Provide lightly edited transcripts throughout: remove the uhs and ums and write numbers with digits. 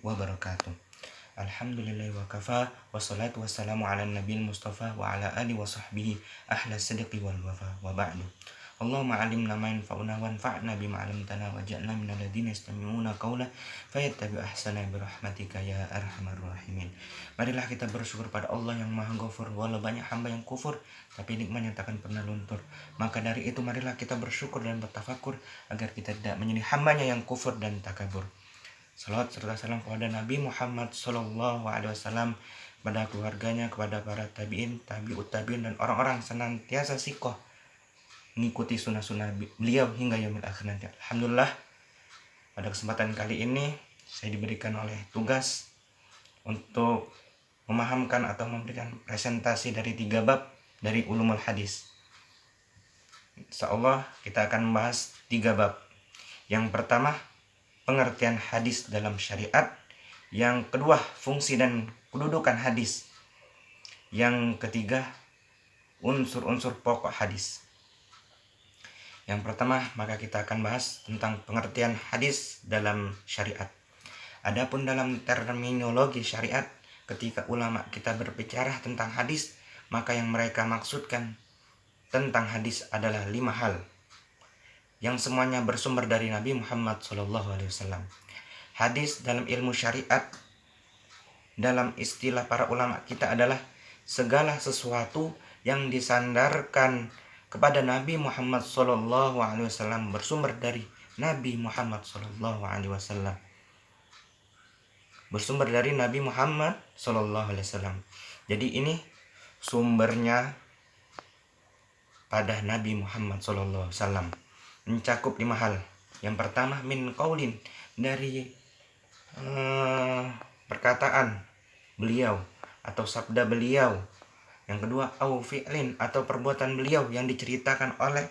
Wabarakatuh. Alhamdulillah wa kafa wassalatu wassalamu ala nabiyil mustafa wa ala alihi wa sahbihi ahla sidqi wal wafa wa ba'du. Allahumma alimna ma yanfa'una wanfa'na bima 'allamtana waj'alna minal ladzina yastami'una qawla fayattabi'u ahsana bi rahmatika ya arhamar rahimin. Marilah kita bersyukur pada Allah yang Maha Ghafur, walau banyak hamba yang kufur tapi nikmatnya takkan pernah luntur. Maka dari itu marilah kita bersyukur dan bertafakur agar kita tidak menjadi hambanya yang kufur dan takabur. Salawat serta salam kepada Nabi Muhammad Sallallahu Alaihi Wasallam, kepada keluarganya, kepada para tabiin, tabiut tabiin, dan orang-orang senantiasa sikoh mengikuti sunnah-sunnah beliau hingga yaumil akhir nanti. Alhamdulillah, pada kesempatan kali ini saya diberikan oleh tugas untuk memahamkan atau memberikan presentasi dari 3 bab dari ulumul hadis. Insyaallah kita akan membahas 3 bab. Yang pertama, pengertian hadis dalam syariat. Yang kedua, fungsi dan kedudukan hadis. Yang ketiga, unsur-unsur pokok hadis. Yang pertama, maka kita akan bahas tentang pengertian hadis dalam syariat. Adapun dalam terminologi syariat, ketika ulama kita berbicara tentang hadis, maka yang mereka maksudkan tentang hadis adalah 5 hal yang semuanya bersumber dari Nabi Muhammad SAW. Hadis dalam ilmu syariat, dalam istilah para ulama kita, adalah segala sesuatu yang disandarkan kepada Nabi Muhammad SAW, bersumber dari Nabi Muhammad SAW. Bersumber dari Nabi Muhammad SAW. Jadi ini sumbernya pada Nabi Muhammad SAW. Mencakup 5 hal. Yang pertama, min qaulin, dari perkataan beliau atau sabda beliau. Yang kedua, au fi'lin, atau perbuatan beliau yang diceritakan oleh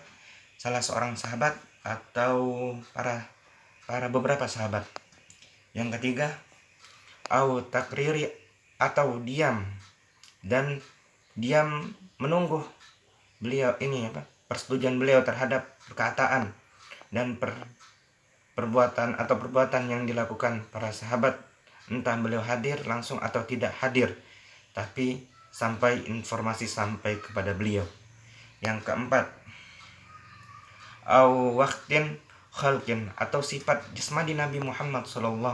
salah seorang sahabat atau para beberapa sahabat. Yang ketiga, au takriri, atau diam menunggu beliau ini persetujuan beliau terhadap perkataan dan perbuatan yang dilakukan para sahabat, entah beliau hadir langsung atau tidak hadir, tapi sampai informasi sampai kepada beliau. Yang keempat, au waqtin khalqin, atau sifat jasmani Nabi Muhammad SAW.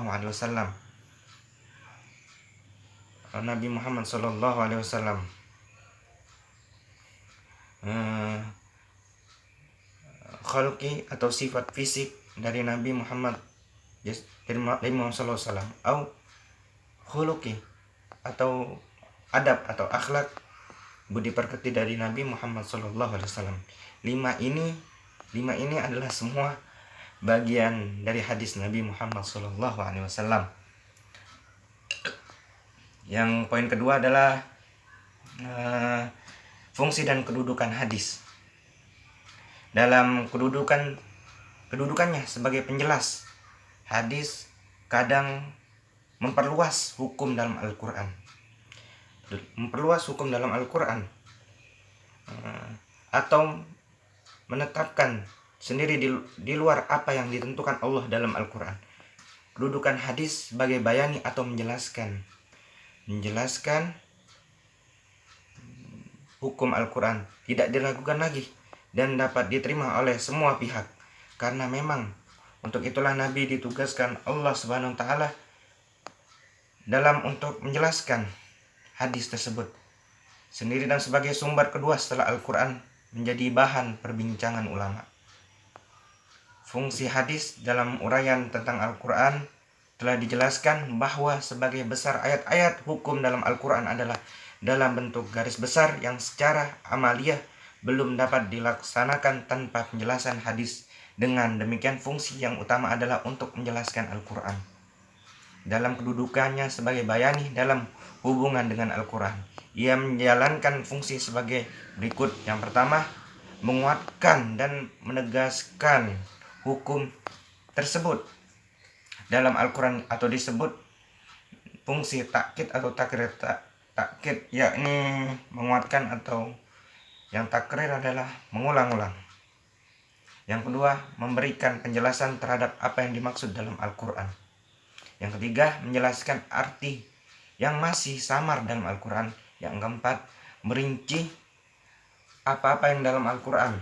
Nabi Muhammad SAW khalqi, atau sifat fisik dari Nabi Muhammad SAW, au khuluqi, atau adab atau akhlak budi pekerti dari Nabi Muhammad SAW. Lima ini adalah semua bagian dari hadis Nabi Muhammad SAW. Yang poin kedua adalah fungsi dan kedudukan hadis. Dalam kedudukannya sebagai penjelas, hadis kadang memperluas hukum dalam Al-Quran. Atau menetapkan sendiri di luar apa yang ditentukan Allah dalam Al-Quran. Kedudukan hadis sebagai bayani atau menjelaskan hukum Al-Quran tidak diragukan lagi dan dapat diterima oleh semua pihak. Karena memang untuk itulah Nabi ditugaskan Allah Subhanahu wa taala untuk menjelaskan hadis tersebut sendiri dan sebagai sumber kedua setelah Al-Quran, menjadi bahan perbincangan ulama. Fungsi hadis dalam uraian tentang Al-Quran telah dijelaskan bahwa sebagai besar ayat-ayat hukum dalam Al-Quran adalah dalam bentuk garis besar yang secara amaliyah belum dapat dilaksanakan tanpa penjelasan hadis. Dengan demikian, fungsi yang utama adalah untuk menjelaskan Al-Quran dalam kedudukannya sebagai bayani dalam hubungan dengan Al-Quran. Ia menjalankan fungsi sebagai berikut. Yang pertama, menguatkan dan menegaskan hukum tersebut dalam Al-Quran, atau disebut fungsi takkid atau takrir. Takkid yakni menguatkan, atau yang takrir adalah mengulang-ulang. Yang kedua, memberikan penjelasan terhadap apa yang dimaksud dalam Al-Quran. Yang ketiga, menjelaskan arti yang masih samar dalam Al-Quran. Yang keempat, merinci apa-apa yang dalam Al-Quran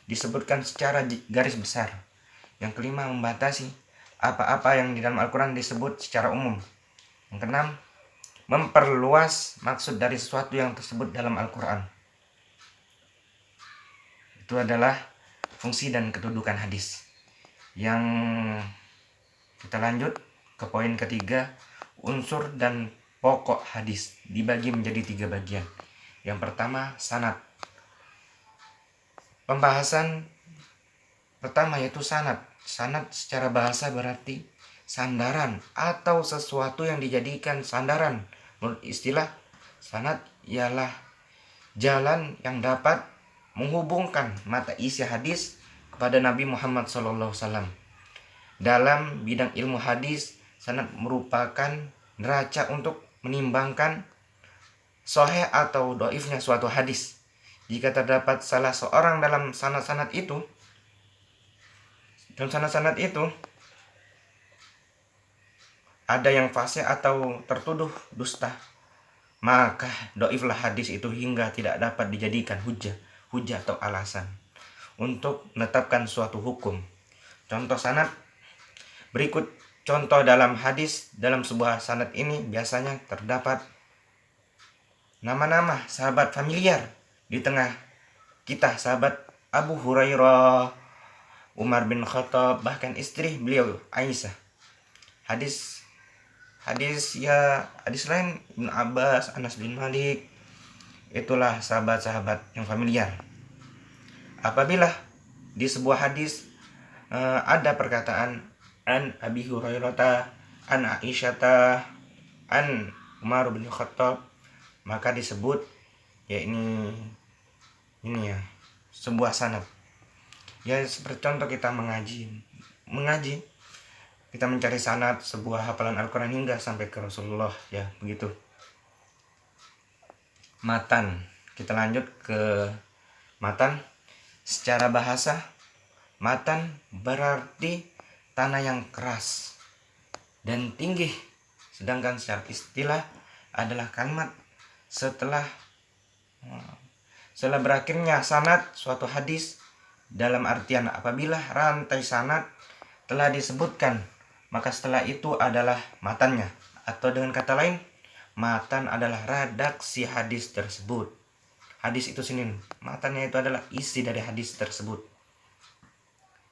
disebutkan secara garis besar. Yang kelima, membatasi apa-apa yang di dalam Al-Quran disebut secara umum. Yang keenam, memperluas maksud dari sesuatu yang tersebut dalam Al-Quran. Itu adalah fungsi dan kedudukan hadis. Yang kita lanjut ke poin ketiga, unsur dan pokok hadis dibagi menjadi 3 bagian. Yang pertama, sanad. Pembahasan pertama yaitu sanad. Sanad secara bahasa berarti sandaran atau sesuatu yang dijadikan sandaran. Menurut istilah, sanad ialah jalan yang dapat menghubungkan mata isi hadis kepada Nabi Muhammad SAW. Dalam bidang ilmu hadis, sanad merupakan neraca untuk menimbangkan sahih atau dhaifnya suatu hadis. Jika terdapat salah seorang dalam sanad-sanad itu, ada yang fasih atau tertuduh dusta, maka dhaiflah hadis itu hingga tidak dapat dijadikan hujah atau alasan untuk menetapkan suatu hukum. Contoh sanad berikut. Contoh dalam hadis, dalam sebuah sanad ini biasanya terdapat nama-nama sahabat familiar di tengah kita, sahabat Abu Hurairah, Umar bin Khattab, bahkan istri beliau Aisyah. Hadis lain Ibnu Abbas, Anas bin Malik, itulah sahabat-sahabat yang familiar. Apabila di sebuah hadis ada perkataan an Abi Hurairah, an Aisyah, an Umar bin Khattab, maka disebut ya ini ya sebuah sanad. Ya seperti contoh kita mengaji, kita mencari sanad sebuah hafalan Al-Quran hingga sampai ke Rasulullah, ya begitu. Matan, kita lanjut ke matan. Secara bahasa, matan berarti tanah yang keras dan tinggi, sedangkan secara istilah adalah kalimat setelah berakhirnya sanad suatu hadis, dalam artian apabila rantai sanad telah disebutkan, maka setelah itu adalah matannya, atau dengan kata lain, matan adalah redaksi hadis tersebut. Hadis itu sendiri, matannya itu adalah isi dari hadis tersebut.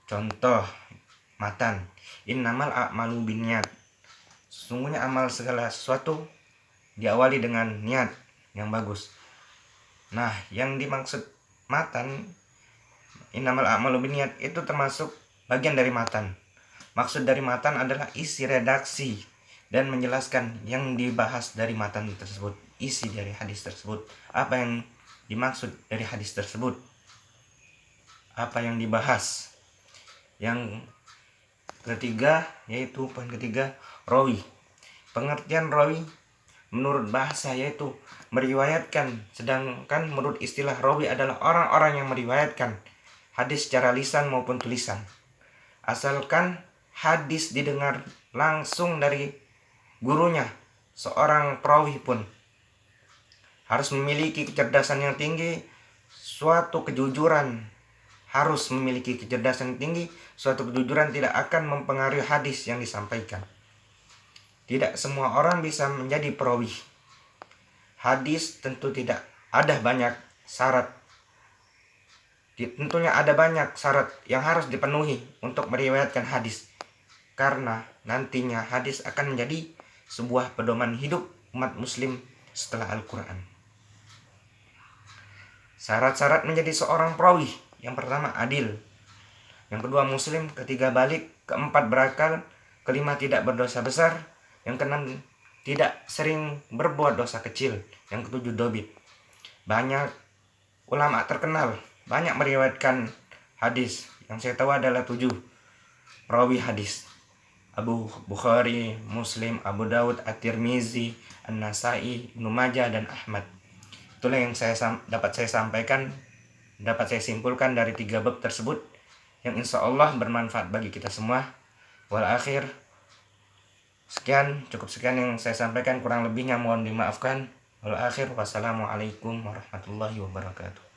Contoh matan, innamal a'malu binniyat. Sesungguhnya amal segala sesuatu diawali dengan niat yang bagus. Nah, yang dimaksud matan, innamal a'malu binniyat, itu termasuk bagian dari matan. Maksud dari matan adalah isi redaksi dan menjelaskan yang dibahas dari matan tersebut, isi dari hadis tersebut, apa yang dimaksud dari hadis tersebut, apa yang dibahas. Yang ketiga, yaitu poin ketiga, rawi. Pengertian rawi menurut bahasa yaitu meriwayatkan, sedangkan menurut istilah rawi adalah orang-orang yang meriwayatkan hadis secara lisan maupun tulisan. Asalkan hadis didengar langsung dari gurunya, seorang perawi pun harus memiliki kecerdasan yang tinggi, suatu kejujuran harus memiliki kecerdasan tinggi, suatu kejujuran tidak akan mempengaruhi hadis yang disampaikan. Tidak semua orang bisa menjadi perawi hadis, tentu tidak ada banyak syarat. Tentunya ada banyak syarat yang harus dipenuhi untuk meriwayatkan hadis, karena nantinya hadis akan menjadi sebuah pedoman hidup umat muslim setelah Al-Quran. Syarat-syarat menjadi seorang perawi: yang pertama, adil. Yang kedua, muslim. Ketiga, balik. Keempat, berakal. Kelima, tidak berdosa besar. Yang keenam, tidak sering berbuat dosa kecil. Yang ketujuh, dobit. Banyak ulama terkenal, banyak meriwayatkan hadis. Yang saya tahu adalah 7 perawi hadis: Abu Bukhari, Muslim, Abu Daud, At-Tirmizi, An-Nasai, Ibnu Majah, dan Ahmad. Itulah yang dapat saya sampaikan, dapat saya simpulkan dari 3 bab tersebut, yang insya Allah bermanfaat bagi kita semua. Wal akhir, Cukup sekian yang saya sampaikan, kurang lebihnya mohon dimaafkan. Wal akhir wassalamualaikum warahmatullahi wabarakatuh.